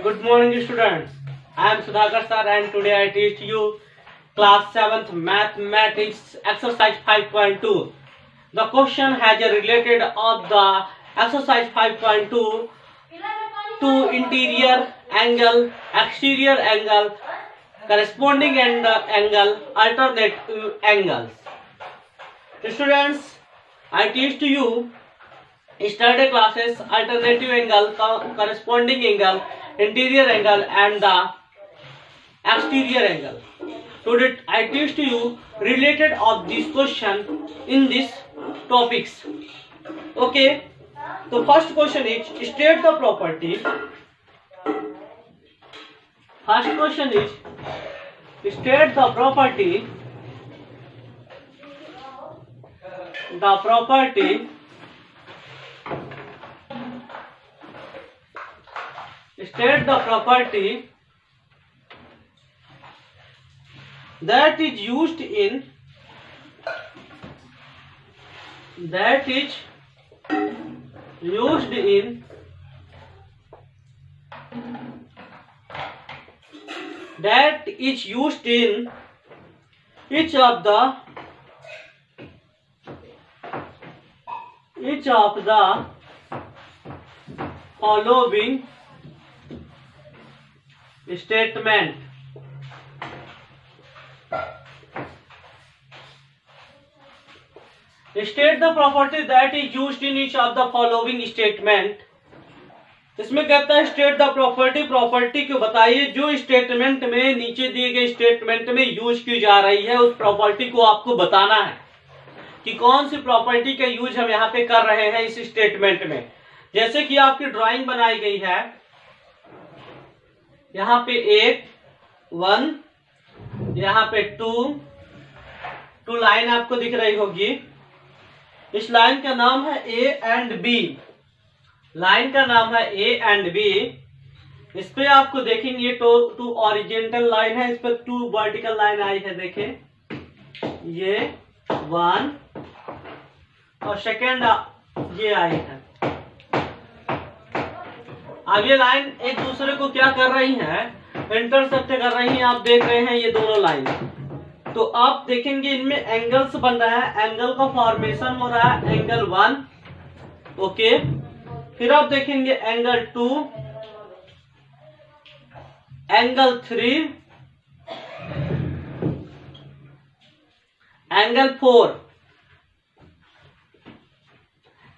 Good morning, students. I am Sudhakar sir, and today I teach you class 7th mathematics exercise 5.2. The question has a related of the exercise 5.2 to interior angle, exterior angle, corresponding angle, alternative angles. Students, I teach to you study classes alternative angle, corresponding angle, interior angle and the exterior angle. Today I teach to you related of this question in this topics. Okay, so first question is state the property. First question is state the property. State the property that is used in each of the following statement. State the property that is used in each of the following statement. इसमें कहता है state the property को बताइए जो statement में नीचे दिए गए स्टेटमेंट में यूज की जा रही है, उस प्रॉपर्टी को आपको बताना है कि कौन सी प्रॉपर्टी का यूज हम यहाँ पे कर रहे हैं इस स्टेटमेंट में। जैसे कि आपकी ड्राइंग बनाई गई है, यहाँ पे 1, यहाँ पे 2 लाइन आपको दिख रही होगी। इस लाइन का नाम है ए एंड बी। लाइन का नाम है ए एंड बी। इस पे आपको देखेंगे टू ऑरिजेंटल लाइन है, इस पे 2 वर्टिकल लाइन आई है। देखें ये 1 और सेकेंड ये आई है। अब ये लाइन एक दूसरे को क्या कर रही हैं, इंटरसेक्ट कर रही हैं। आप देख रहे हैं ये दोनों लाइन। तो आप देखेंगे इनमें एंगल्स बन रहा है, एंगल का फॉर्मेशन हो रहा है। एंगल 1 ओके, फिर आप देखेंगे angle 2, angle 3, angle 4,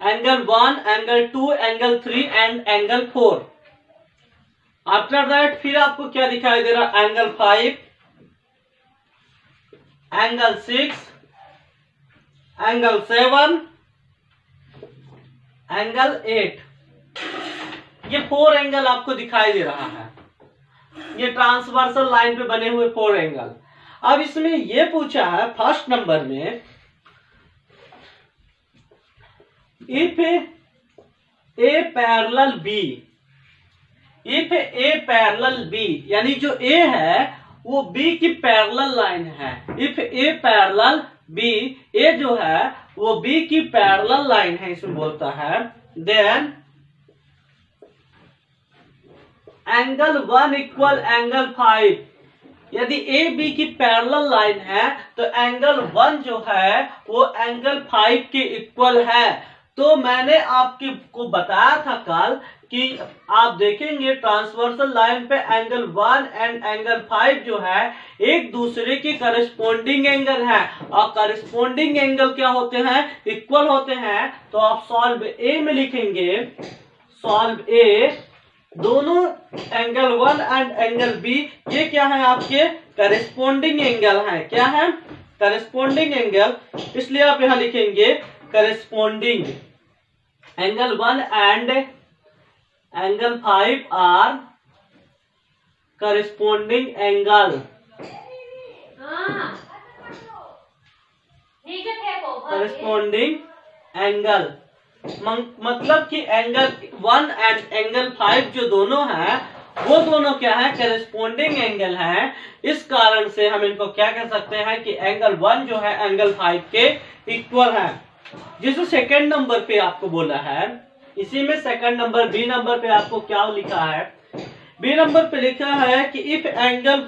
angle 1, angle 2, angle 3 and angle 4। After that फिर आपको क्या दिखाई दे रहा है, एंगल 5, एंगल 6, एंगल 7, एंगल 8। ये 4 एंगल आपको दिखाई दे रहा है। ये ट्रांसवर्सल लाइन पे बने हुए 4 एंगल। अब इसमें ये पूछा है फर्स्ट नंबर में, इफ ए पैरेलल बी, यानी जो ए है वो बी की पैरेलल लाइन है। इफ ए पैरेलल बी, ए जो है वो बी की पैरेलल लाइन है, इसमें बोलता है। Then angle 1 equal angle 5। यदि ए बी की पैरेलल लाइन है तो एंगल 1 जो है वो एंगल 5 के इक्वल है। तो मैंने आपको बताया था कल कि आप देखेंगे ट्रांसवर्सल लाइन पे एंगल 1 एंड एंगल 5 जो है एक दूसरे के करस्पॉन्डिंग एंगल है, और करस्पॉन्डिंग एंगल क्या होते हैं, इक्वल होते हैं। तो आप सॉल्व ए में लिखेंगे, सॉल्व ए, दोनों एंगल 1 एंड एंगल बी ये क्या है, आपके करस्पॉन्डिंग एंगल है। क्या है, करस्पॉन्डिंग एंगल। इसलिए आप यहां लिखेंगे corresponding. Angle 1 and angle 5 are corresponding angle. Corresponding angle मतलब कि एंगल 1 एंड एंगल 5 जो दोनों हैं वो दोनों क्या है, करस्पॉन्डिंग एंगल है। इस कारण से हम इनको क्या कह सकते हैं कि एंगल 1 जो है एंगल 5 के इक्वल है। जिस सेकंड नंबर पे आपको बोला है, इसी में सेकंड नंबर बी नंबर पे आपको क्या लिखा है, बी नंबर पे लिखा है कि if angle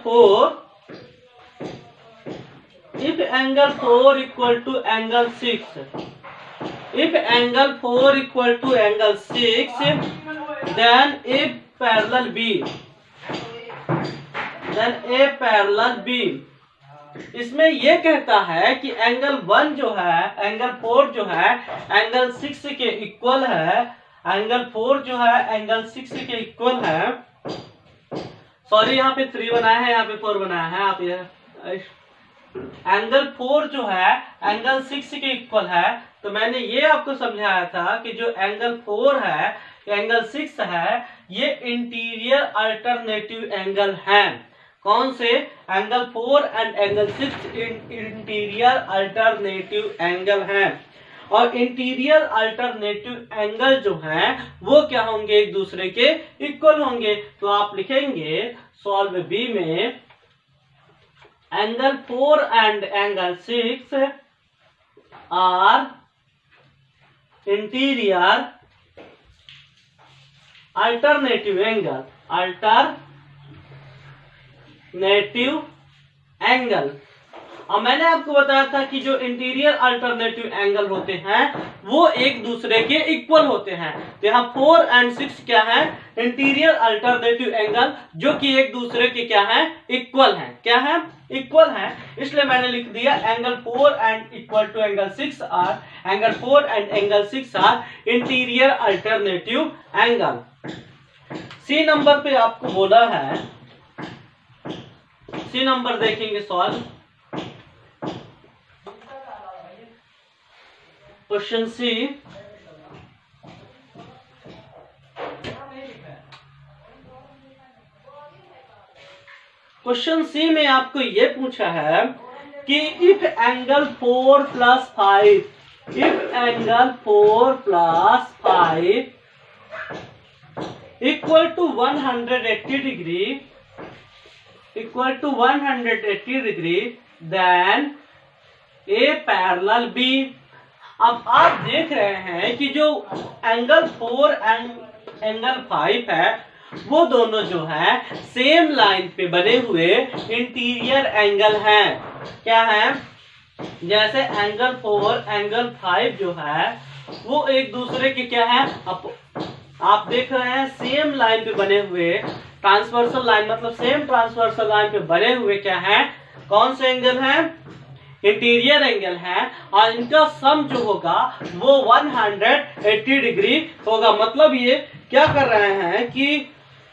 4 equal to angle 6, if angle 4 equal to angle 6, then a parallel B, इसमें ये कहता है कि एंगल 1 जो है, एंगल 4 जो है एंगल 6 के इक्वल है, एंगल 4 जो है एंगल 6 के इक्वल है। सॉरी यहाँ पे 3 बनाया है, यहाँ पे 4 बनाया है। आप ये एंगल 4 जो है एंगल 6 के इक्वल है, तो मैंने ये आपको समझाया था कि जो एंगल 4 है एंगल 6 है, ये इंटीरियर अल्टरनेटिव एंगल हैं। कौन से? Angle 4 and angle 6 interior alternative angle हैं। और इंटीरियर अल्टरनेटिव एंगल जो हैं वो क्या होंगे? एक दूसरे के इक्वल होंगे। तो आप लिखेंगे सॉल्व बी में angle 4 and angle 6 are interior alternative angle. और मैंने आपको बताया था कि जो इंटीरियर अल्टरनेटिव एंगल होते हैं वो एक दूसरे के इक्वल होते हैं। तो यहाँ 4 एंड 6 क्या है? इंटीरियर अल्टरनेटिव एंगल, जो कि एक दूसरे के क्या है? इक्वल हैं। क्या है? इक्वल हैं। इसलिए मैंने लिख दिया angle 4 and equal to angle 6 are, angle 4 and angle 6 are interior alternative angle. C number पे आपको बोला है, सी नंबर देखेंगे solve. Question c, question c में आपको ये पूछा है कि if angle 4 + 5, if angle 4 + 5 equal to 180 degree, equal to 180 degree, then A parallel B. अब आप देख रहे हैं कि जो एंगल 4 एंड एंगल 5 है वो दोनों जो है सेम लाइन पे बने हुए इंटीरियर एंगल हैं। क्या है? जैसे एंगल 4 एंगल 5 जो है वो एक दूसरे के क्या है? आप देख रहे हैं सेम लाइन पे बने हुए, ट्रांसवर्सल लाइन मतलब सेम ट्रांसवर्सल लाइन पे बने हुए क्या है? कौन से एंगल हैं? इंटीरियर एंगल है। और इनका सम जो होगा वो 180 डिग्री होगा। मतलब ये क्या कर रहे हैं कि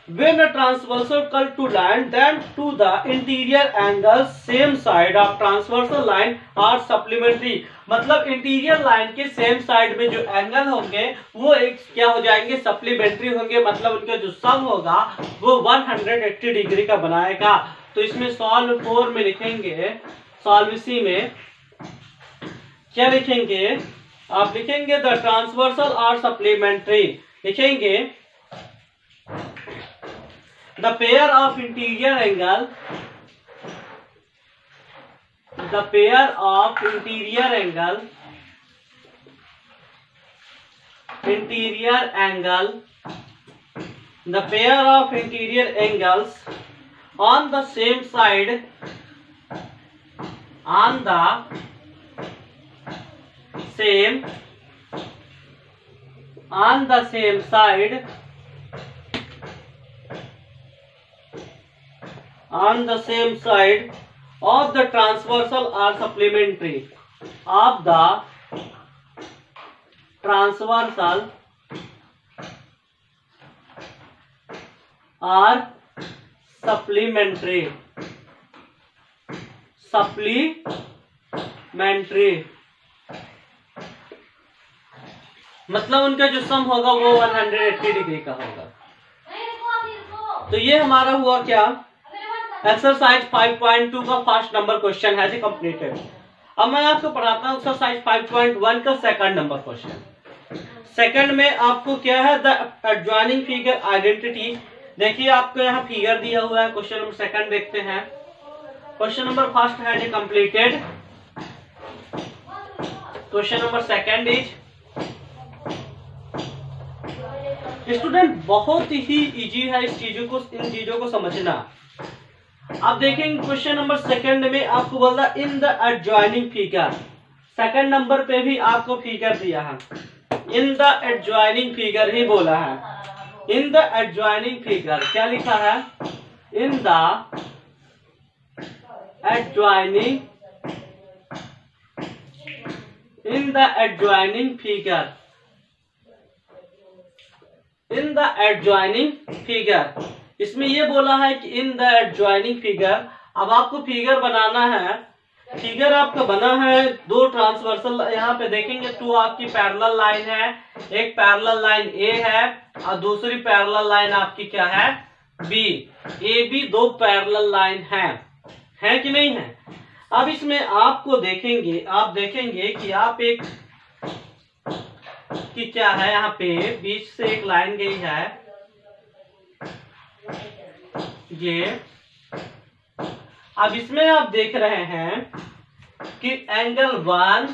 when a transversal cut to line, then to the interior angle same side of transversal line are supplementary। मतलब इंटीरियर लाइन के सेम साइड में जो एंगल होंगे वो एक क्या हो जाएंगे? सप्लीमेंट्री होंगे। मतलब उनका जो सम होगा वो 180 डिग्री का बनाएगा। तो इसमें सॉल्व 4 में लिखेंगे, सॉल्व सी में क्या लिखेंगे? आप लिखेंगे द ट्रांसवर्सल आर सप्लीमेंट्री। लिखेंगे the pair of interior angle, the pair of interior angle, interior angle, the pair of interior angles on the same side, on the same side, on the same side of the transversal are supplementary, of the transversal are supplementary, supplementary. मतलब उनका जो सम होगा वो 180 degree का होगा। तो ये हमारा हुआ क्या? एक्सरसाइज 5.2 का फर्स्ट नंबर क्वेश्चन है जी कंप्लीटेड। अब मैं आपको पढ़ाता हूँ एक्सरसाइज 5.1 का सेकंड नंबर क्वेश्चन। सेकंड में आपको क्या है? The adjoining figure identity. देखिए आपको यहाँ फिगर दिया हुआ है। क्वेश्चन नंबर सेकंड देखते हैं। क्वेश्चन नंबर फर्स्ट है जी completed. Question number second is student बहुत ही इजी है इन चीजों को समझना। अब देखेंगे क्वेश्चन नंबर सेकंड में आपको बोला in the adjoining figure. Second number पे भी आपको फिगर दिया है, इन द एडजॉइनिंग फिगर ही बोला है। इन द एडजॉइनिंग फिगर क्या लिखा है? In the adjoining figure, in the adjoining figure, इसमें ये बोला है कि इन द एडजॉइनिंग फिगर। अब आपको फिगर बनाना है, फिगर आपका बना है दो ट्रांसवर्सल, यहाँ पे देखेंगे टू आपकी पैरेलल लाइन है, एक पैरेलल लाइन ए है और दूसरी पैरेलल लाइन आपकी क्या है? बी। ए बी दो पैरेलल लाइन है कि नहीं है? अब इसमें आपको देखेंगे, आप देखेंगे कि आप एक कि क्या है, यहाँ पे बीच से एक लाइन गई है ये। अब इसमें आप देख रहे हैं कि angle 1,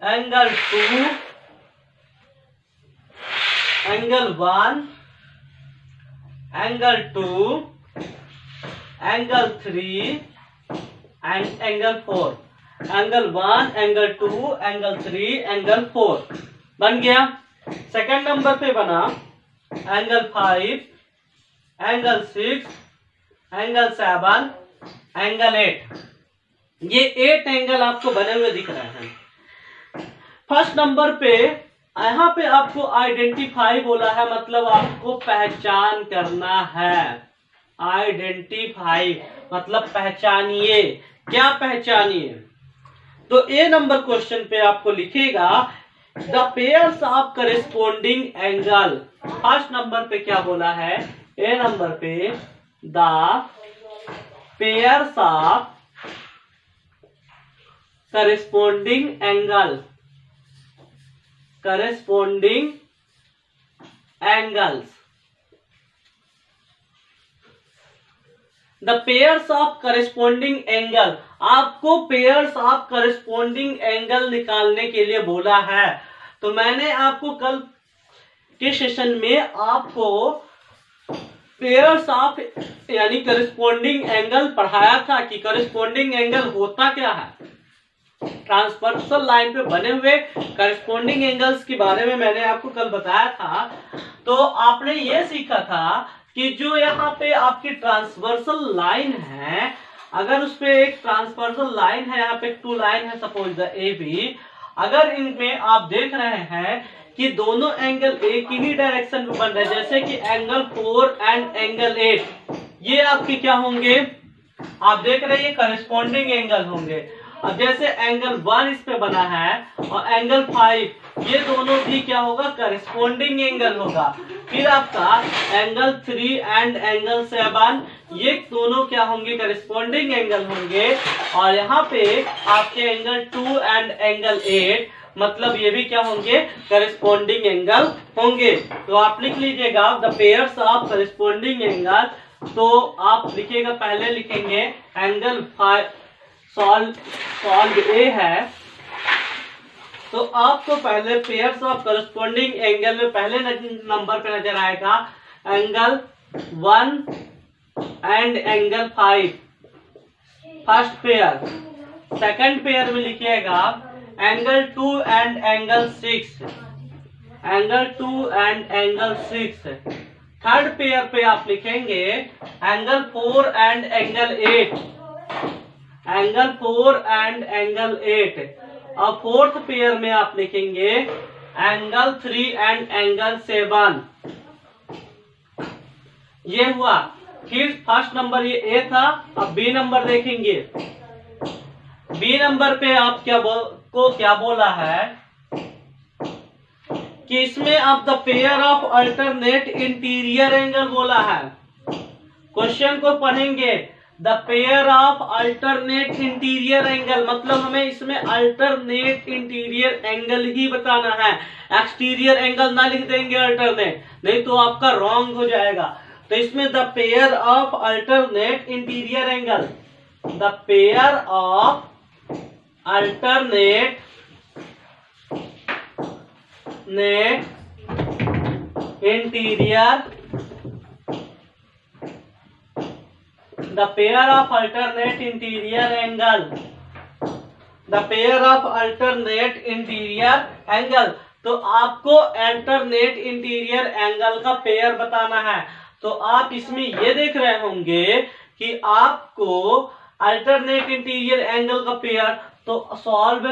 angle 2, angle 1, angle 2, angle 3 and angle 4। Angle 1, angle 2, angle 3, angle 4 बन गया। सेकंड नंबर पे बना एंगल 5, एंगल 6, एंगल 7, एंगल 8। ये 8 एंगल आपको बने हुए दिख रहे हैं। फर्स्ट नंबर पे यहाँ पे आपको आइडेंटिफाई बोला है, मतलब आपको पहचान करना है। आइडेंटिफाई मतलब पहचानिए। क्या पहचानिए? तो ए नंबर क्वेश्चन पे आपको लिखेगा the pairs of corresponding angle. First number पे क्या बोला है? ए नंबर पे the pairs of corresponding angle, corresponding angles, the pairs of corresponding angle. आपको पेयर्स ऑफ करेस्पोंडिंग एंगल निकालने के लिए बोला है। तो मैंने आपको कल के सेशन में आपको पेयर्स ऑफ यानी करेस्पोंडिंग एंगल पढ़ाया था कि करेस्पोंडिंग एंगल होता क्या है। ट्रांसवर्सल लाइन पे बने हुए करेस्पोंडिंग एंगल्स के बारे में मैंने आपको कल बताया था। तो आपने ये सीखा था कि जो यहाँ पे आपकी ट्रांसवर्सल लाइन है, अगर उस पे एक ट्रांसवर्सल लाइन है, यहाँ पे 2 लाइन है सपोज द ए बी, अगर इनमें आप देख रहे हैं कि दोनों एंगल एक ही डायरेक्शन में बन रहे हैं, जैसे कि एंगल 4 एंड एंगल 8, ये आपके क्या होंगे? आप देख रहे हैं ये करेस्पोंडिंग एंगल होंगे। अब जैसे एंगल 1 इस पे बना है और एंगल 5, ये दोनों भी क्या होगा? करेस्पोंडिंग एंगल होगा। फिर आपका एंगल 3 एंड एंगल 7, ये दोनों क्या होंगे? करेस्पोंडिंग एंगल होंगे। और यहाँ पे आपके एंगल 2 एंड एंगल 8, मतलब ये भी क्या होंगे? करेस्पोंडिंग एंगल होंगे। तो आप लिख लीजिएगा the pairs of corresponding angle. तो आप लिखिएगा, पहले लिखेंगे एंगल 5 सॉल्व ए है, तो आपको पहले पेयर्स ऑफ करस्पॉन्डिंग एंगल में पहले नंबर पे नजर आएगा angle 1 and angle 5 first pair. Second pair में लिखिएगा angle 2 and angle 6, angle 2 and angle 6। Third pair पे आप लिखेंगे angle 4 and angle 8, angle 4 and angle 8। और फोर्थ पेयर में आप लिखेंगे एंगल 3 एंड एंगल 7। ये हुआ। फिर फर्स्ट नंबर ये ए था। अब बी नंबर देखेंगे। बी नंबर पे आप क्या बोला है कि इसमें आप the pair of alternate interior angle बोला है। क्वेश्चन को पढ़ेंगे, the pair of alternate interior angle, मतलब हमें इसमें अल्टरनेट इंटीरियर एंगल ही बताना है। एक्सटीरियर एंगल ना लिख देंगे अल्टरनेट, नहीं तो आपका रॉन्ग हो जाएगा। तो इसमें the pair of alternate interior angle, the pair of alternate interior, the pair of alternate interior angle, the pair of alternate interior angle। तो आपको अल्टरनेट इंटीरियर एंगल का पेयर बताना है। तो आप इसमें ये देख रहे होंगे कि आपको अल्टरनेट इंटीरियर एंगल का पेयर, तो सॉल्व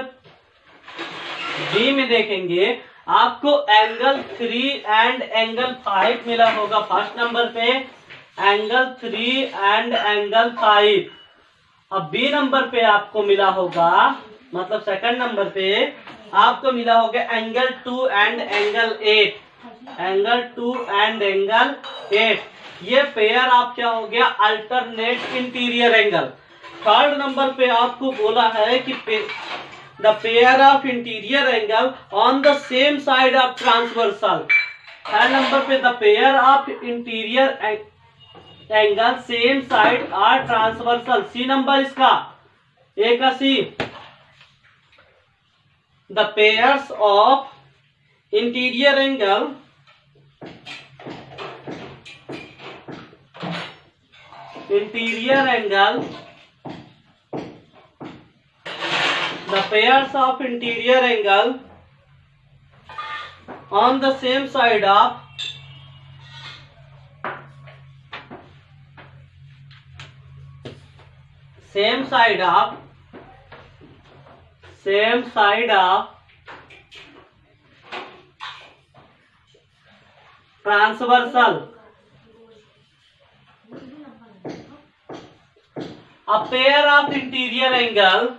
बी में देखेंगे आपको एंगल 3 एंड एंगल 5 मिला होगा फर्स्ट नंबर पे, एंगल 3 एंड एंगल 5। अब बी नंबर पे आपको मिला होगा, मतलब सेकंड नंबर पे आपको मिला होगा angle 2 and angle 8, angle 2 and angle 8। ये पेयर आप क्या हो गया, alternate interior angle. Third number पे आपको बोला है कि the pair of interior angle on the same side of transversal. Third number पे the pair of interior angle same side or transversal. C number इसका, ए का C, the pairs of interior angle the pairs of interior angle on the same side of transversal। A pair of interior angle,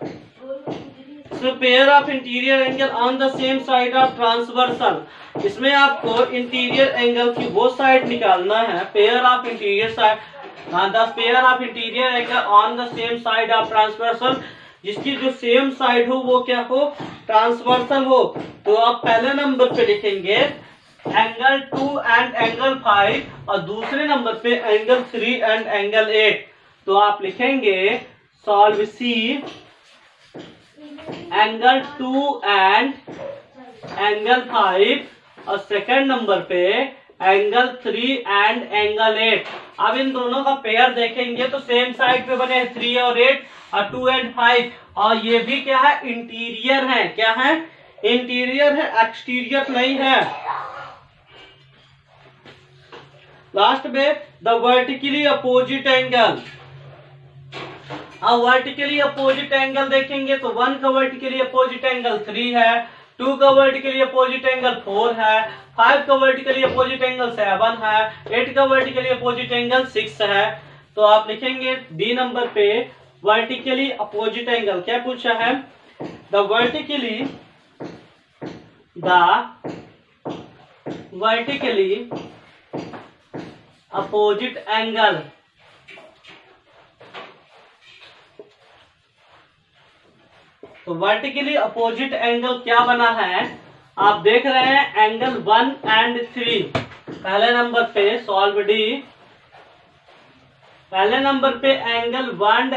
so pair of interior angle on the same side of transversal। इसमें आपको interior angle की वो side निकालना है, pair of interior side, the pair of interior angle on the same side of transversal, जिसकी जो same side हो वो क्या हो, ट्रांसवर्सल हो। तो आप पहले नंबर पे लिखेंगे एंगल 2 एंड एंगल 5 और दूसरे नंबर पे एंगल 3 एंड एंगल 8। तो आप लिखेंगे solve c angle 2 and angle 5 और सेकंड नंबर पे एंगल 3 एंड एंगल 8। अब इन दोनों का पेयर देखेंगे तो सेम साइड पे बने 3 और 8 और 2 एंड 5, और ये भी क्या है, इंटीरियर है। क्या है, इंटीरियर है, एक्सटीरियर नहीं है। लास्ट में द वर्टिकली अपोजिट एंगल। अब वर्टिकली अपोजिट एंगल देखेंगे तो 1 का वर्टिकली अपोजिट एंगल 3 है, 2 का वर्टिकली अपोजिट एंगल 4 है, 5 का वर्टिकली अपोजिट एंगल 7 है, 8 का वर्टिकली अपोजिट एंगल 6 है। तो आप लिखेंगे डी नंबर पे वर्टिकली अपोजिट एंगल। क्या पूछा है, द वर्टिकली अपोजिट एंगल। तो वर्टिकली अपोजिट एंगल क्या बना है, आप देख रहे हैं एंगल 1 एंड 3। पहले नंबर पे सॉल्व डी, पहले नंबर पे एंगल 1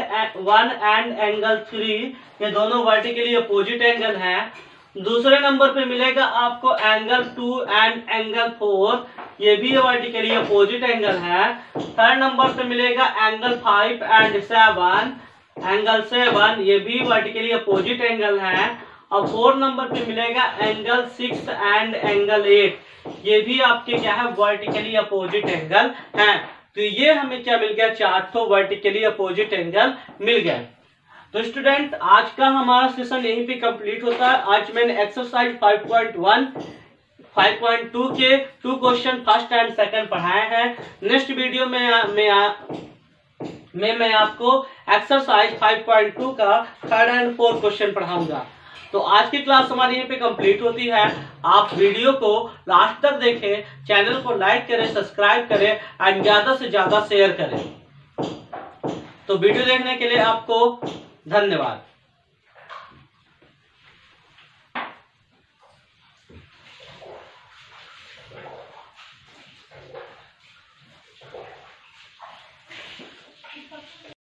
एंड एंगल 3, ये दोनों वर्टिकली अपोजिट एंगल हैं। दूसरे नंबर पे मिलेगा आपको एंगल 2 एंड एंगल 4, ये भी वर्टिकली अपोजिट एंगल है। थर्ड नंबर पे मिलेगा एंगल 5 एंड 7, एंगल 7, ये भी वर्टिकली अपोजिट एंगल है। और फोर्थ नंबर पे मिलेगा एंगल 6 एंड एंगल 8, ये भी आपके क्या है, वर्टिकली अपोजिट एंगल हैं। तो ये हमें क्या मिल गया, 4 तो वर्टिकली अपोजिट एंगल मिल गया। तो स्टूडेंट आज का हमारा सेशन यहीं पे कंप्लीट होता है। आज मैंने एक्सरसाइज 5.1 5.2 के 2 क्वेश्चन फर्स्ट एंड सेकंड पढ़ाए हैं। नेक्स्ट वीडियो में मैं आपको एक्सरसाइज 5.2 का थर्ड एंड फोर्थ क्वेश्चन पढ़ाऊंगा। तो आज की क्लास हमारी यहीं पे कंप्लीट होती है। आप वीडियो को लास्ट तक देखें, चैनल को लाइक करें, सब्सक्राइब करें एंड ज्यादा से ज्यादा शेयर करें। तो वीडियो देखने के लिए आपको धन्यवाद।